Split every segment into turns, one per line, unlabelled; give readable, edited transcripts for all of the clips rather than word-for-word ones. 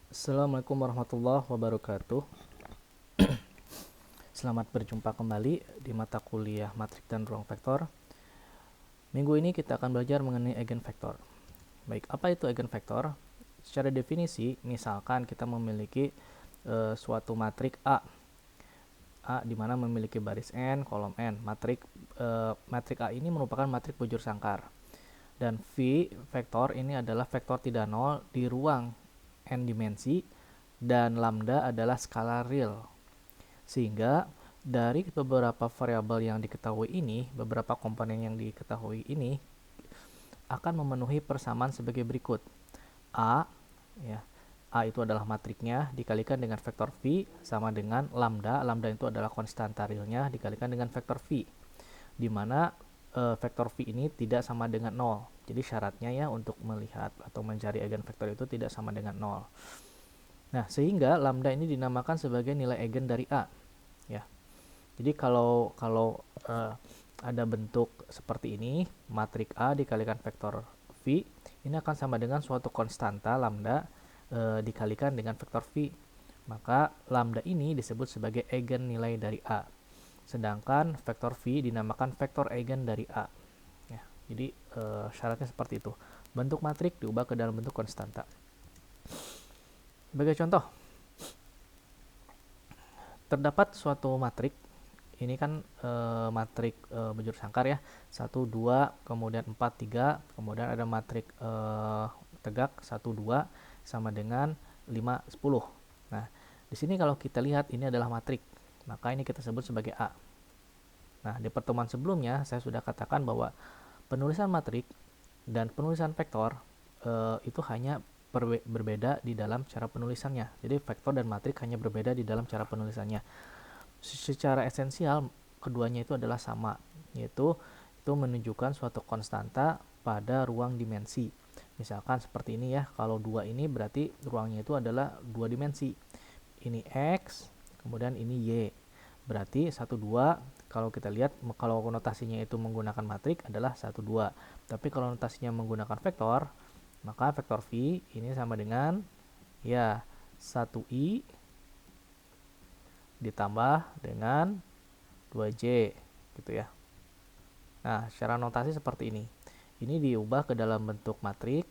Assalamualaikum warahmatullahi wabarakatuh. Selamat berjumpa kembali di mata kuliah matrik dan ruang vektor. Minggu ini kita akan belajar mengenai eigenvektor. Baik, apa itu eigenvektor? Secara definisi, misalkan kita memiliki suatu matrik A di mana memiliki baris n, kolom n. Matrik A ini merupakan matrik bujur sangkar. Dan V vektor ini adalah vektor tidak nol di ruang n dimensi, dan lambda adalah skala real. Sehingga dari beberapa variabel yang diketahui ini, beberapa komponen yang diketahui ini akan memenuhi persamaan sebagai berikut. A, ya, A itu adalah matriknya dikalikan dengan vektor V sama dengan lambda. Lambda itu adalah konstanta realnya dikalikan dengan vektor V, di mana vektor V ini tidak sama dengan 0. Jadi syaratnya ya untuk melihat atau mencari eigenvektor itu tidak sama dengan 0. Nah, sehingga lambda ini dinamakan sebagai nilai eigen dari A. Ya. Jadi kalau ada bentuk seperti ini, matrik A dikalikan vektor V, ini akan sama dengan suatu konstanta lambda dikalikan dengan vektor V. Maka lambda ini disebut sebagai eigen nilai dari A. Sedangkan vektor V dinamakan vektor eigen dari A. Ya, jadi syaratnya seperti itu. Bentuk matrik diubah ke dalam bentuk konstanta. Sebagai contoh, terdapat suatu matrik. Ini kan matrik bujur sangkar ya. 1, 2, kemudian 4, 3. Kemudian ada matrik tegak 1, 2 sama dengan 5, 10. Nah, di sini kalau kita lihat ini adalah matrik, maka ini kita sebut sebagai A. Nah, di pertemuan sebelumnya saya sudah katakan bahwa penulisan matrik dan penulisan vektor itu hanya berbeda di dalam cara penulisannya. Jadi vektor dan matrik hanya berbeda di dalam cara penulisannya. Secara esensial keduanya itu adalah sama, yaitu itu menunjukkan suatu konstanta pada ruang dimensi. Misalkan seperti ini ya, kalau 2 ini berarti ruangnya itu adalah 2 dimensi. Ini X, kemudian ini Y. Berarti 1, 2, kalau kita lihat, kalau notasinya itu menggunakan matrik adalah 1, 2. Tapi kalau notasinya menggunakan vektor, maka vektor V ini sama dengan ya 1i ditambah dengan 2j gitu ya. Nah, secara notasi seperti ini. Ini diubah ke dalam bentuk matrik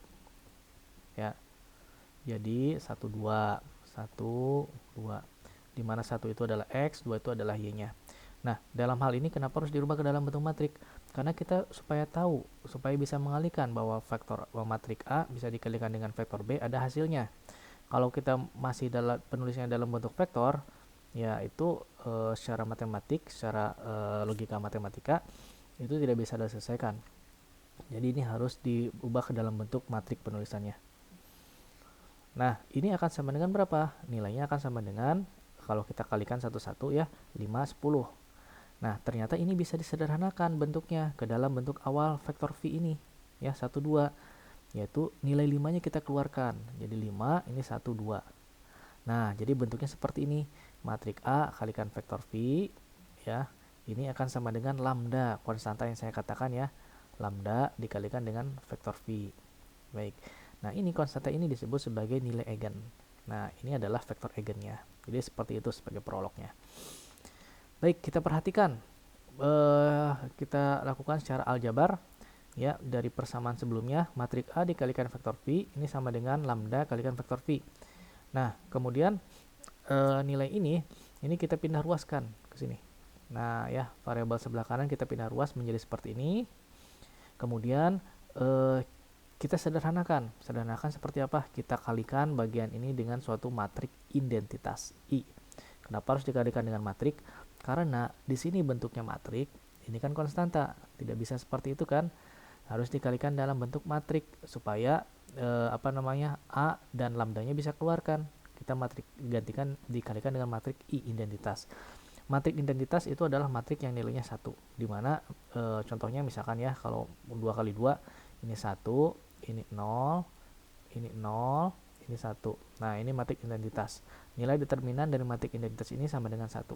ya. Jadi 1, 2, 1, 2. Di mana 1 itu adalah X, 2 itu adalah Y-nya. Nah, dalam hal ini kenapa harus dirubah ke dalam bentuk matrik? Karena kita supaya tahu, supaya bisa mengalihkan bahwa matrik A bisa dikalikan dengan vektor B, ada hasilnya. Kalau kita masih penulisannya dalam bentuk vektor, ya itu secara matematik, secara logika matematika itu tidak bisa diselesaikan. Jadi ini harus diubah ke dalam bentuk matrik penulisannya. Nah, ini akan sama dengan berapa? Nilainya akan sama dengan, kalau kita kalikan satu-satu ya, 5, 10. Nah, ternyata ini bisa disederhanakan bentuknya ke dalam bentuk awal vektor V ini, ya 1, 2, yaitu nilai 5-nya kita keluarkan. Jadi 5, ini 1, 2. Nah, jadi bentuknya seperti ini. Matrik A kalikan vektor V, ya, ini akan sama dengan lambda, konstanta yang saya katakan ya. Lambda dikalikan dengan vektor V. Baik. Nah, ini konstanta ini disebut sebagai nilai eigen. Nah, ini adalah vektor eigennya. Jadi seperti itu sebagai prolognya. Baik, kita perhatikan. Kita lakukan secara aljabar. Ya, dari persamaan sebelumnya, matrik A dikalikan vektor V, ini sama dengan lambda kalikan vektor V. Nah, kemudian nilai ini kita pindah ruaskan ke sini. Nah, ya, variabel sebelah kanan kita pindah ruas menjadi seperti ini. Kemudian kita sederhanakan. Sederhanakan seperti apa? Kita kalikan bagian ini dengan suatu matrik identitas I. Kenapa harus dikalikan dengan matrik? Karena di sini bentuknya matrik, ini kan konstanta. Tidak bisa seperti itu kan? Harus dikalikan dalam bentuk matrik supaya A dan lambdanya bisa keluarkan. Kita matrik dikalikan dengan matrik I identitas. Matrik identitas itu adalah matrik yang nilainya 1, dimana contohnya misalkan ya, kalau 2 kali 2 ini 1, ini 0, ini 0, ini 1. Nah, ini matrik identitas. Nilai determinan dari matrik identitas ini sama dengan 1.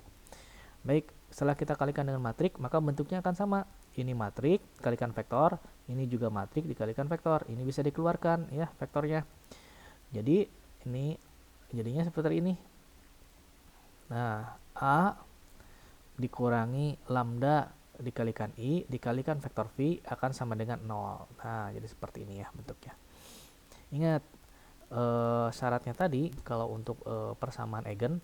Baik, setelah kita kalikan dengan matrik, maka bentuknya akan sama. Ini matrik kalikan vektor, ini juga matrik dikalikan vektor. Ini bisa dikeluarkan ya vektornya. Jadi ini jadinya seperti ini. Nah, A dikurangi lambda dikalikan I dikalikan vektor V akan sama dengan 0. Nah, jadi seperti ini ya bentuknya. Ingat, syaratnya tadi kalau untuk persamaan eigen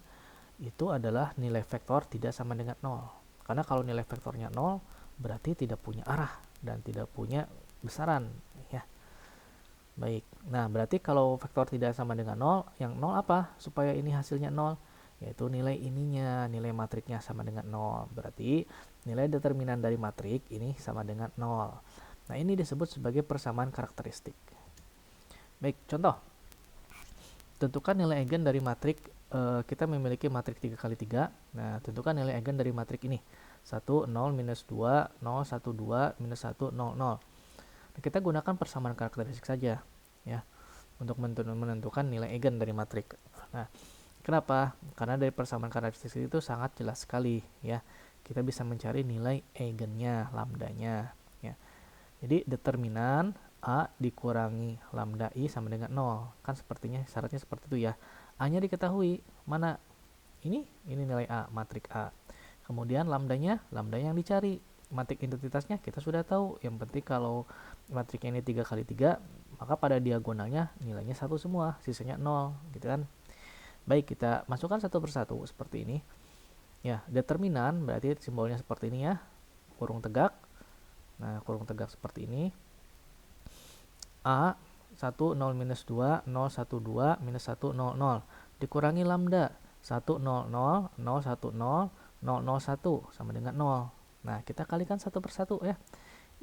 itu adalah nilai vektor tidak sama dengan 0. Karena kalau nilai vektornya 0 berarti tidak punya arah dan tidak punya besaran ya. Baik, nah berarti kalau vektor tidak sama dengan 0, yang 0 apa supaya ini hasilnya 0? Yaitu nilai ininya, nilai matriknya sama dengan 0. Berarti nilai determinan dari matrik ini sama dengan 0. Nah, ini disebut sebagai persamaan karakteristik. Baik, contoh. Tentukan nilai eigen dari matrik, kita memiliki matrik 3x3. Nah, tentukan nilai eigen dari matrik ini. 1, 0, minus 2, 0, 1, 2, minus 1, 0, 0. Nah, kita gunakan persamaan karakteristik saja ya untuk menentukan nilai eigen dari matrik. Nah, kenapa? Karena dari persamaan karakteristik itu sangat jelas sekali ya. Kita bisa mencari nilai eigennya, lambdanya ya. Jadi determinan A dikurangi lambda I sama dengan 0. Kan sepertinya syaratnya seperti itu ya. A-nya diketahui. Mana? Ini nilai A, matrik A. Kemudian lambdanya yang dicari. Matrik identitasnya kita sudah tahu. Yang penting kalau matriknya ini 3x3, maka pada diagonalnya nilainya 1 semua, sisanya 0 gitu kan. Baik, kita masukkan satu persatu seperti ini. Ya, determinan berarti simbolnya seperti ini ya. Kurung tegak. Nah, kurung tegak seperti ini. A 1 0 minus 2 0 1 2 minus 1 0 0 dikurangi lambda 1 0 0 0 1 0 0 0 1 sama dengan 0. Nah, kita kalikan satu persatu ya.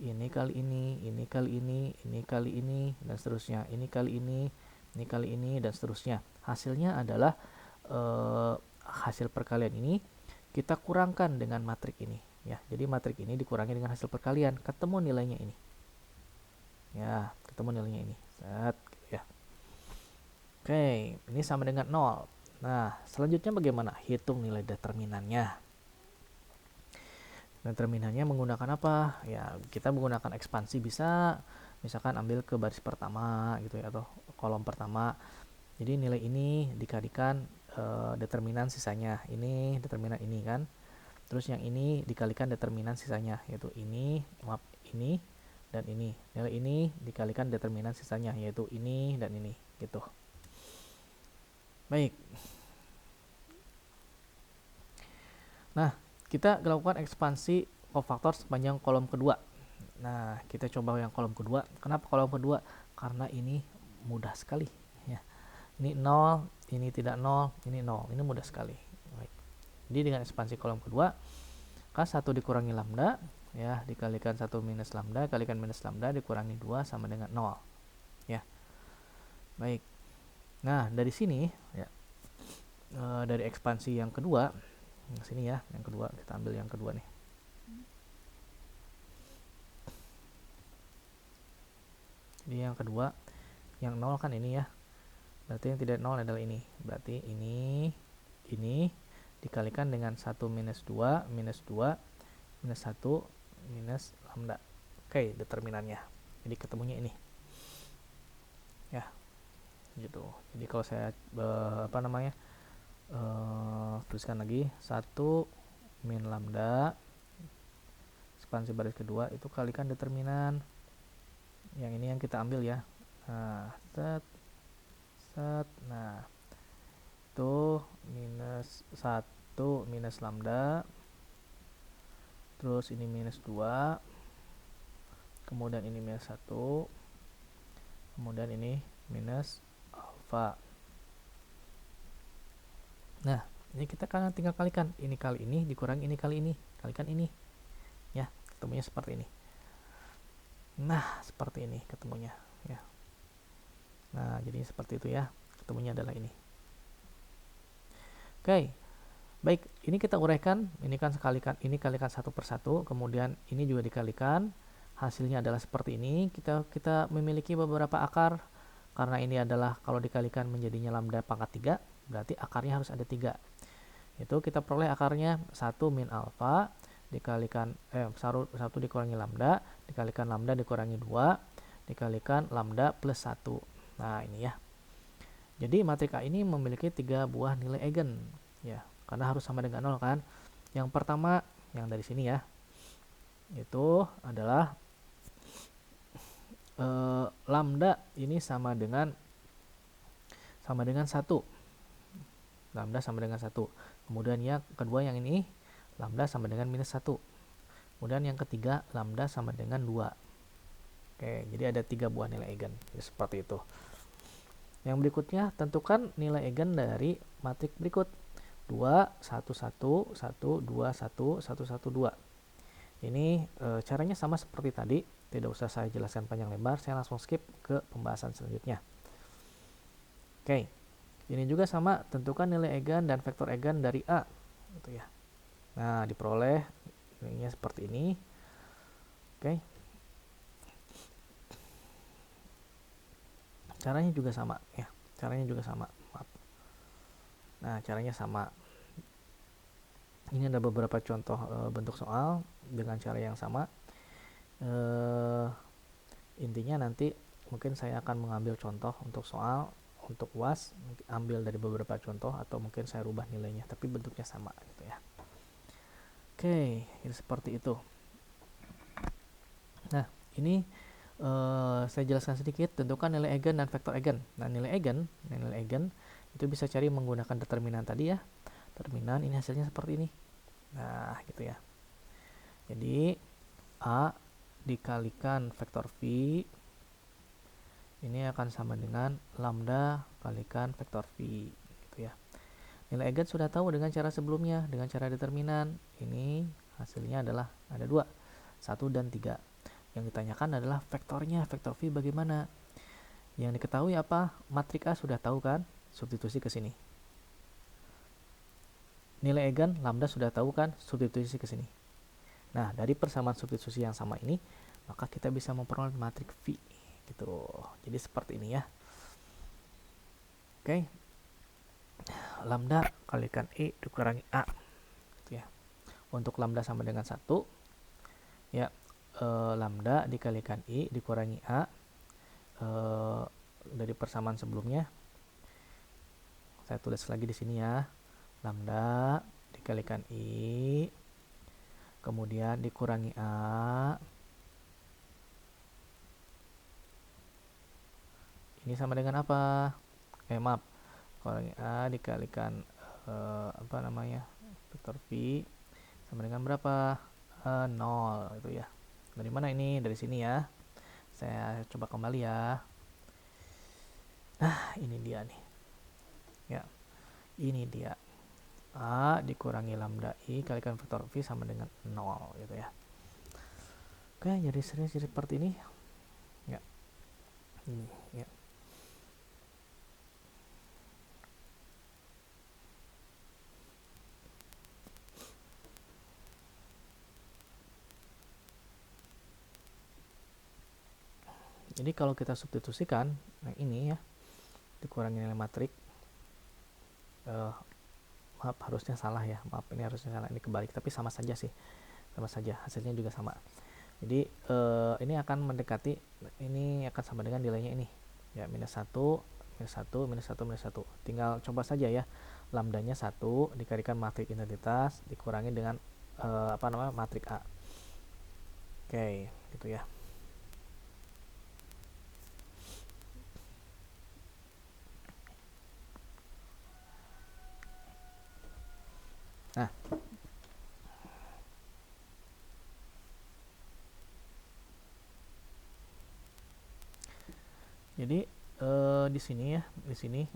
Ini kali ini kali ini kali ini dan seterusnya. Ini kali ini kali ini dan seterusnya. Hasilnya adalah hasil perkalian ini kita kurangkan dengan matrik ini ya. Jadi matrik ini dikurangi dengan hasil perkalian, ketemu nilainya ini. Ya, ketemu nilainya ini. Set, gitu ya. Oke, ini sama dengan 0. Nah, selanjutnya bagaimana? Hitung nilai determinannya. Determinannya menggunakan apa? Ya, kita menggunakan ekspansi bisa. Misalkan ambil ke baris pertama gitu ya, atau kolom pertama. Jadi nilai ini dikalikan determinan sisanya. Ini determinan ini kan. Terus yang ini dikalikan determinan sisanya, yaitu ini, ini dan ini. Nilai ini dikalikan determinan sisanya, yaitu ini dan ini gitu. Baik. Nah, kita lakukan ekspansi kofaktor sepanjang kolom kedua. Nah, kita coba yang kolom kedua. Kenapa kolom kedua? Karena ini mudah sekali ya. Ini 0, ini tidak 0, ini 0. Ini mudah sekali. Baik. Jadi dengan ekspansi kolom kedua, kan 1 dikurangi lambda ya, dikalikan 1 minus lambda kalikan minus lambda dikurangi 2 sama dengan 0 ya. Baik, nah dari sini ya, dari ekspansi yang kedua sini ya, yang kedua kita ambil yang kedua nih. Jadi yang kedua, yang 0 kan ini ya, berarti yang tidak 0 adalah ini. Berarti ini dikalikan dengan 1 minus 2 minus 2 minus 1 minus lambda. Oke, determinannya. Jadi ketemunya ini. Ya. Gitu. Jadi kalau saya tuliskan lagi 1 min lambda ekspansi baris kedua itu kalikan determinan. Yang ini yang kita ambil ya. Nah, nah. Itu minus 1 minus lambda. Terus ini minus 2, kemudian ini minus 1, kemudian ini minus alfa. Nah, ini kita kan tinggal kalikan. Ini kali ini dikurangi ini kali ini. Kalikan ini. Ya, ketemunya seperti ini. Nah, seperti ini ketemunya. Ya. Nah, jadi seperti itu ya. Ketemunya adalah ini. Oke. Baik, ini kita uraikan, ini kalikan satu persatu, kemudian ini juga dikalikan, hasilnya adalah seperti ini. Kita memiliki beberapa akar, karena ini adalah kalau dikalikan menjadinya lambda pangkat 3, berarti akarnya harus ada 3. Itu kita peroleh akarnya 1 min alfa, dikalikan 1 dikurangi lambda, dikalikan lambda dikurangi 2, dikalikan lambda plus 1. Nah, ini ya. Jadi matrik A ini memiliki 3 buah nilai eigen, ya, karena harus sama dengan 0 kan. Yang pertama, yang dari sini ya, itu adalah lambda ini sama dengan 1. Lambda sama dengan 1. Kemudian yang kedua yang ini, lambda sama dengan minus 1. Kemudian yang ketiga, lambda sama dengan 2. Oke, jadi ada 3 buah nilai eigen. Jadi seperti itu. Yang berikutnya, tentukan nilai eigen dari matrik berikut. 2, 1, 1, 1, 2, 1, 1, 1, 2. Ini caranya sama seperti tadi. Tidak usah saya jelaskan panjang lebar. Saya langsung skip ke pembahasan selanjutnya. Oke, ini juga sama. Tentukan nilai eigen dan vektor eigen dari A. Gitu ya. Nah, diperoleh nilainya seperti ini. Oke. Caranya juga sama ya. Caranya juga sama. Maaf. Nah, caranya sama. Ini ada beberapa contoh bentuk soal dengan cara yang sama. Intinya nanti mungkin saya akan mengambil contoh untuk soal untuk UAS, ambil dari beberapa contoh atau mungkin saya rubah nilainya, tapi bentuknya sama gitu ya. Oke, ini seperti itu. Nah, ini saya jelaskan sedikit, tentukan nilai eigen dan vektor eigen. Nah, nilai eigen itu bisa cari menggunakan determinan tadi ya. Determinan ini hasilnya seperti ini. Nah, gitu ya. Jadi A dikalikan vektor V ini akan sama dengan lambda kalikan vektor V gitu ya. Nilai eigen sudah tahu dengan cara sebelumnya, dengan cara determinan. Ini hasilnya adalah ada 2, 1 dan 3. Yang ditanyakan adalah vektornya, vektor V bagaimana? Yang diketahui apa? Matrik A sudah tahu kan? Substitusi ke sini. Nilai eigen lambda sudah tahu kan? Substitusi ke sini. Nah, dari persamaan substitusi yang sama ini, maka kita bisa memperoleh matrik V gitu. Jadi seperti ini ya. Oke. Lambda kalikan E dikurangi A gitu ya. Untuk lambda sama dengan 1 ya, lambda dikalikan I dikurangi A dari persamaan sebelumnya. Saya tulis lagi di sini ya. Lambda dikalikan I kemudian dikurangi A. Ini sama dengan apa? Maaf. Kurangi A dikalikan apa namanya? Vektor V sama dengan berapa? 0 itu ya. Dari mana ini? Dari sini ya. Saya coba kembali ya. Nah, ini dia nih. Ya. Ini dia. A dikurangi lambda I kalikan vektor V sama dengan 0 gitu ya. Oke, jadi seperti ini. Ya. Ini ya. Jadi kalau kita substitusikan, nah ini ya, dikurangi nilai matrik. Maaf, harusnya salah ya. Maaf, ini harusnya salah. Ini kebalik, tapi sama saja sih. Sama saja, hasilnya juga sama. Jadi ini akan mendekati, ini akan sama dengan nilainya ini. Ya, minus 1, minus 1, minus 1, minus 1. Tinggal coba saja ya. Lambdanya 1 dikalikan matrik identitas dikurangi dengan apa namanya? Matrik A. Oke, gitu ya. Nah, jadi di sini ya, di sini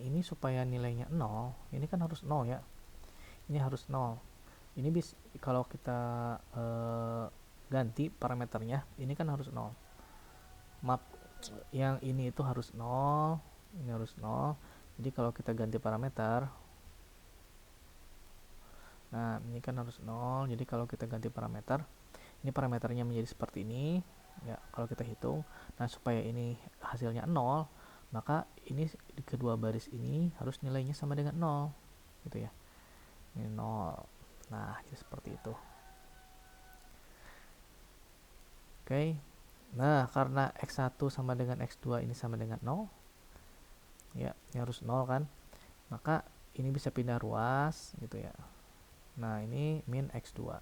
ini supaya nilainya 0, ini kan harus 0 ya. Ini harus 0. Ini kalau kita ganti parameternya, ini kan harus 0. Maaf, yang ini itu harus 0, ini harus 0. Jadi kalau kita ganti parameter, nah ini kan harus 0. Jadi kalau kita ganti parameter, ini parameternya menjadi seperti ini ya. Kalau kita hitung, nah supaya ini hasilnya 0, maka ini di kedua baris ini harus nilainya sama dengan 0 gitu ya. Ini 0. Nah, jadi seperti itu. Oke. Nah, karena X1 sama dengan X2 ini sama dengan 0, ya, ini harus 0 kan, maka ini bisa pindah ruas gitu ya. Nah, ini min X2,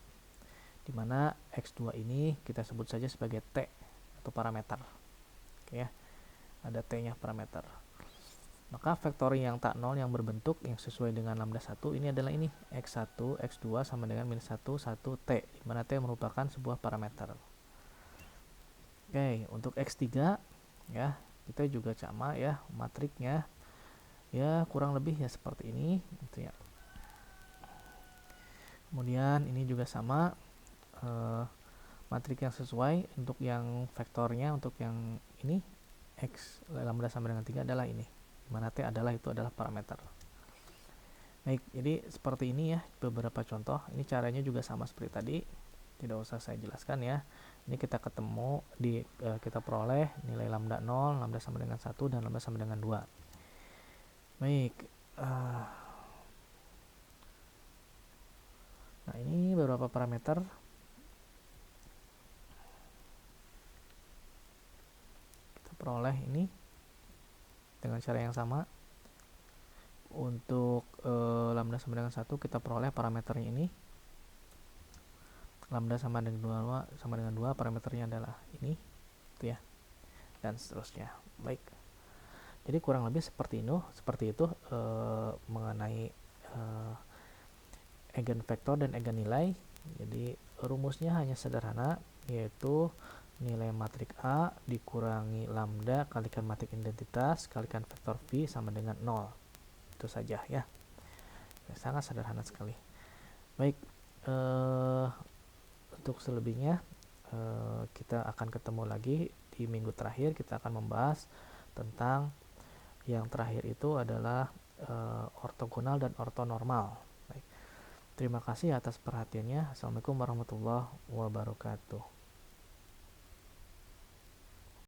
dimana X2 ini kita sebut saja sebagai T atau parameter. Oke ya, ada T-nya parameter. Maka vektor yang tak nol yang berbentuk yang sesuai dengan lambda 1 ini adalah ini, X1, X2 sama dengan min 1, 1, T, dimana T merupakan sebuah parameter. Oke, untuk X3 ya, kita juga sama ya, matriknya ya kurang lebih ya seperti ini gitu ya. Kemudian ini juga sama, matrik yang sesuai untuk yang vektornya, untuk yang ini X lambda sama dengan 3 adalah ini, dimana T adalah parameter. Baik, jadi seperti ini ya beberapa contoh. Ini caranya juga sama seperti tadi, tidak usah saya jelaskan ya. Ini kita ketemu di kita peroleh nilai lambda 0, lambda sama dengan 1, dan lambda sama dengan 2. Baik, nah ini beberapa parameter. Kita peroleh ini dengan cara yang sama. Untuk lambda sama dengan 1 kita peroleh parameternya ini. Lambda sama dengan 2 parameternya adalah ini gitu ya, dan seterusnya. Baik, jadi kurang lebih seperti itu mengenai eigenvektor dan eigen-nilai. Jadi rumusnya hanya sederhana, yaitu nilai matrik A dikurangi lambda kalikan matrik identitas kalikan vektor V sama dengan 0. Itu saja ya, sangat sederhana sekali. Baik, untuk selebihnya kita akan ketemu lagi di minggu terakhir. Kita akan membahas tentang yang terakhir itu adalah ortogonal dan ortonormal. Baik. Terima kasih atas perhatiannya. Assalamualaikum warahmatullahi wabarakatuh.